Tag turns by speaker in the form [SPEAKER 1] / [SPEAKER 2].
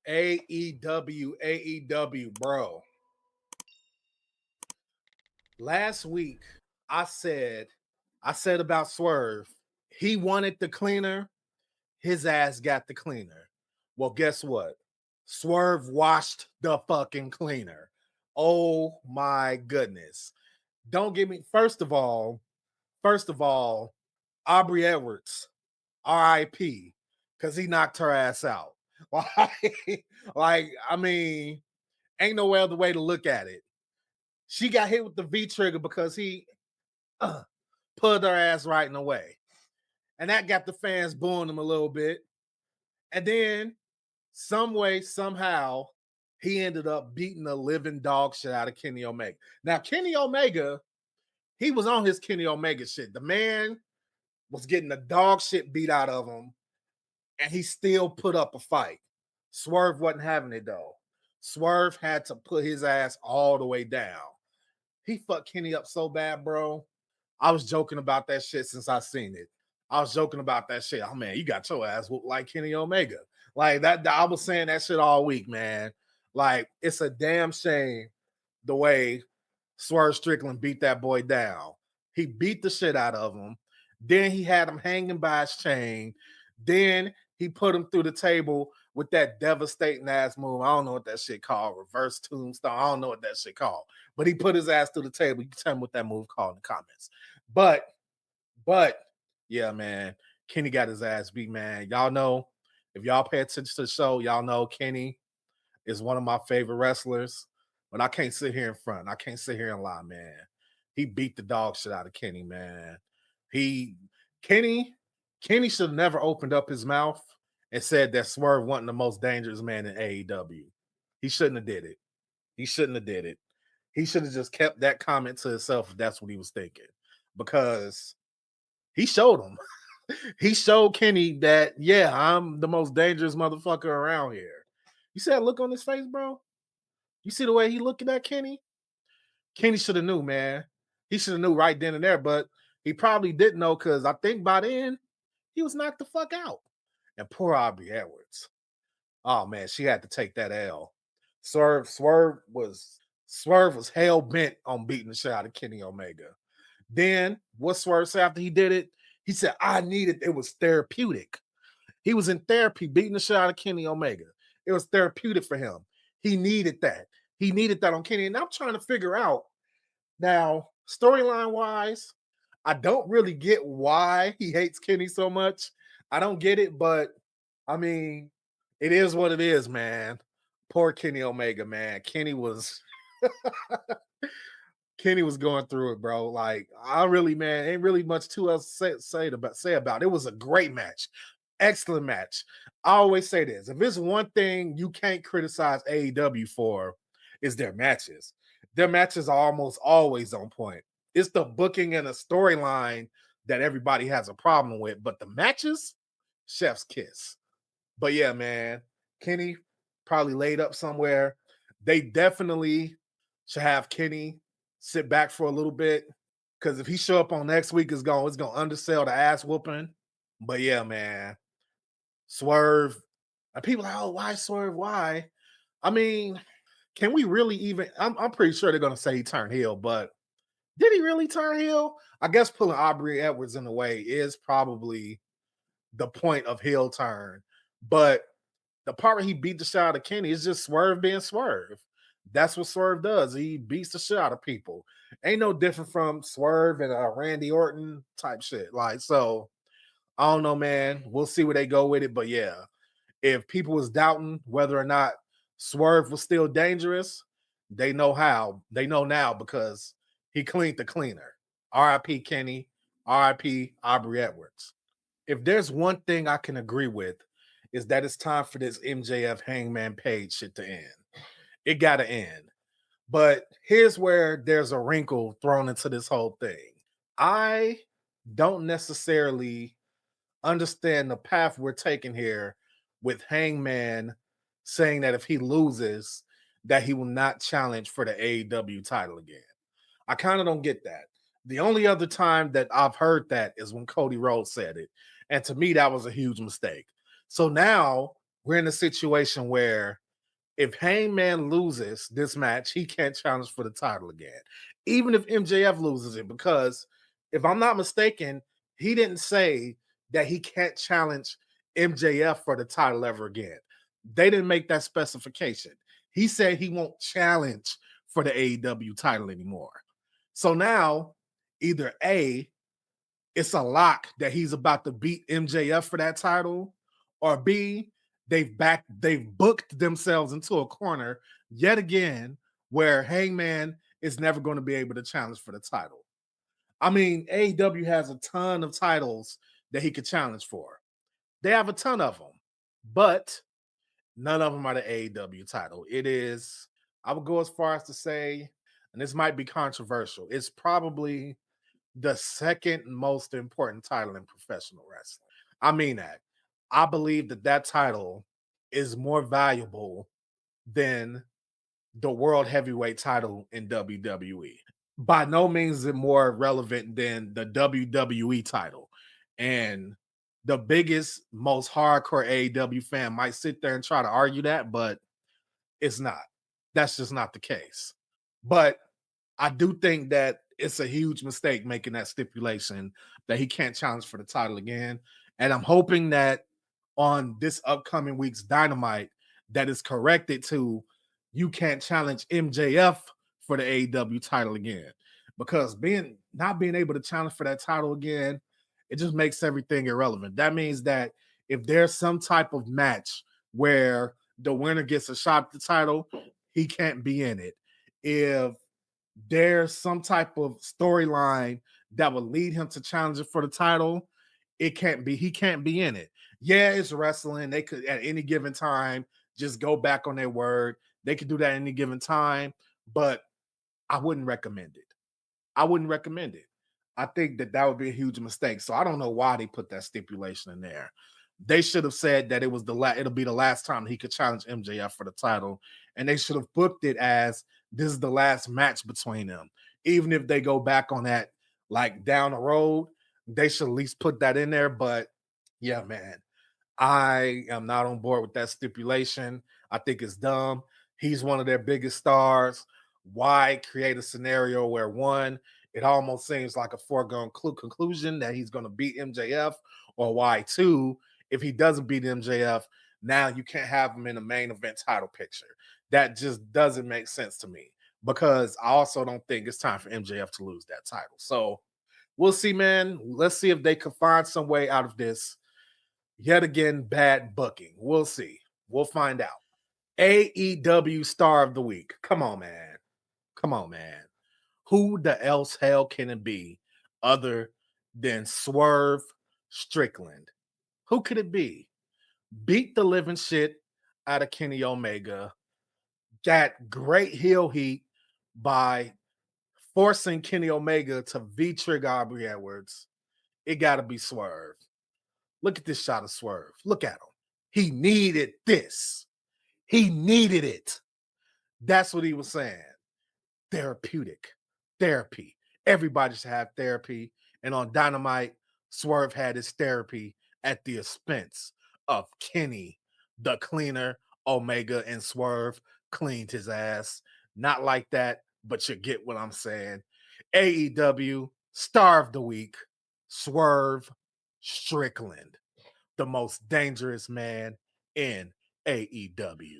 [SPEAKER 1] AEW, bro. Last week, I said about Swerve, he wanted the cleaner, his ass got the cleaner. Well, guess what? Swerve washed the fucking cleaner. Oh my goodness. Don't get me, first of all, Aubrey Edwards, RIP, because he knocked her ass out. I mean, ain't no other way to look at it. She got hit with the V trigger because he uh, put her ass right in the way. And that got the fans booing him a little bit. And then, some way, somehow, he ended up beating the living dog shit out of Kenny Omega. Now, Kenny Omega, he was on his Kenny Omega shit. The man was getting the dog shit beat out of him, and he still put up a fight. Swerve wasn't having it, though. Swerve had to put his ass all the way down. He fucked Kenny up so bad, bro. I was joking about that shit since I seen it. I was joking about that shit. Oh man, you got your ass whooped like Kenny Omega. Like that, I was saying that shit all week, man. Like, it's a damn shame the way Swerve Strickland beat that boy down. He beat the shit out of him. Then he had him hanging by his chain. Then he put him through the table with that devastating ass move. I don't know what that shit called. Reverse tombstone. I don't know what that shit called. But he put his ass through the table. You can tell me what that move called in the comments. But yeah, man, Kenny got his ass beat, man. Y'all know, if y'all pay attention to the show, y'all know Kenny is one of my favorite wrestlers. But I can't sit here in front. I can't sit here and lie, man. He beat the dog shit out of Kenny, man. Kenny should have never opened up his mouth and said that Swerve wasn't the most dangerous man in AEW. He shouldn't have did it. He shouldn't have did it. He should have just kept that comment to himself if that's what he was thinking. Because he showed him. He showed Kenny that, yeah, I'm the most dangerous motherfucker around here. You see that look on his face, bro? You see the way he looking at Kenny? Kenny should have knew, man. He should have knew right then and there, but he probably didn't know because I think by then he was knocked the fuck out. And poor Aubrey Edwards. Oh man, she had to take that L. Swerve was hell bent on beating the shit out of Kenny Omega. Then what Swerve said after he did it? He said, it was therapeutic. He was in therapy beating the shit out of Kenny Omega. It was therapeutic for him. He needed that. He needed that on Kenny. And I'm trying to figure out now, storyline wise, I don't really get why he hates Kenny so much. I don't get it, but I mean, it is what it is, man. Poor Kenny Omega, man. Kenny was going through it, bro. Like, I really, man, ain't really much too else to say about it. It was a great match. Excellent match. I always say this. If it's one thing you can't criticize AEW for, is their matches. Their matches are almost always on point. It's the booking and the storyline that everybody has a problem with. But the matches, chef's kiss. But yeah, man, Kenny probably laid up somewhere. They definitely should have Kenny sit back for a little bit. Because if he show up on next week, it's gonna undersell the ass whooping. But yeah, man. Swerve. And people are like, oh, why Swerve? Why? I mean, can we really even? I'm pretty sure they're gonna say he turned heel, but did he really turn heel? I guess pulling Aubrey Edwards in the way is probably the point of heel turn. But the part where he beat the shit out of Kenny is just Swerve being Swerve. That's what Swerve does. He beats the shit out of people. Ain't no different from Swerve and Randy Orton type shit. Like, so I don't know, man. We'll see where they go with it. But yeah, if people was doubting whether or not Swerve was still dangerous, they know how. They know now because he cleaned the cleaner. R.I.P. Kenny. R.I.P. Aubrey Edwards. If there's one thing I can agree with, is that it's time for this MJF Hangman Page shit to end. It got to end. But here's where there's a wrinkle thrown into this whole thing. I don't necessarily understand the path we're taking here with Hangman saying that if he loses, that he will not challenge for the AEW title again. I kind of don't get that. The only other time that I've heard that is when Cody Rhodes said it. And to me, that was a huge mistake. So now we're in a situation where if Hangman loses this match, he can't challenge for the title again, even if MJF loses it. Because if I'm not mistaken, he didn't say that he can't challenge MJF for the title ever again. They didn't make that specification. He said he won't challenge for the AEW title anymore. So now, either A, it's a lock that he's about to beat MJF for that title, or B, they've booked themselves into a corner yet again where Hangman is never going to be able to challenge for the title. I mean, AEW has a ton of titles that he could challenge for. They have a ton of them, but none of them are the AEW title. It is, I would go as far as to say, and this might be controversial, it's probably the second most important title in professional wrestling. I mean that. I believe that that title is more valuable than the world heavyweight title in WWE. By no means is it more relevant than the WWE title. And the biggest, most hardcore AEW fan might sit there and try to argue that, but it's not. That's just not the case. But I do think that it's a huge mistake making that stipulation that he can't challenge for the title again. And I'm hoping that on this upcoming week's Dynamite, that is corrected to you can't challenge MJF for the AEW title again. Because not being able to challenge for that title again, it just makes everything irrelevant. That means that if there's some type of match where the winner gets a shot at the title, he can't be in it. If there's some type of storyline that will lead him to challenge it for the title, he can't be in it. Yeah, it's wrestling. They could at any given time just go back on their word. They could do that at any given time, but I wouldn't recommend it. I wouldn't recommend it. I think that would be a huge mistake. So I don't know why they put that stipulation in there. They should have said that it'll be the last time he could challenge MJF for the title, and they should have booked it as this is the last match between them. Even if they go back on that like down the road, they should at least put that in there. But yeah, man, I am not on board with that stipulation. I think it's dumb. He's one of their biggest stars. Why create a scenario where one, it almost seems like a foregone conclusion that he's going to beat MJF, or why two, if he doesn't beat MJF, now you can't have him in the main event title picture. That just doesn't make sense to me because I also don't think it's time for MJF to lose that title. So we'll see, man. Let's see if they can find some way out of this. Yet again, bad booking. We'll see. We'll find out. AEW Star of the Week. Come on, man. Come on, man. Who the else hell can it be other than Swerve Strickland? Who could it be? Beat the living shit out of Kenny Omega. Got great heel heat by forcing Kenny Omega to V-trigger Aubrey Edwards. It got to be Swerve. Look at this shot of Swerve. Look at him. He needed this. He needed it. That's what he was saying. Therapeutic. Therapy. Everybody should have therapy. And on Dynamite, Swerve had his therapy at the expense of Kenny, the cleaner. Omega and Swerve cleaned his ass. Not like that, but you get what I'm saying. AEW Star of the Week, Swerve Strickland, the most dangerous man in AEW.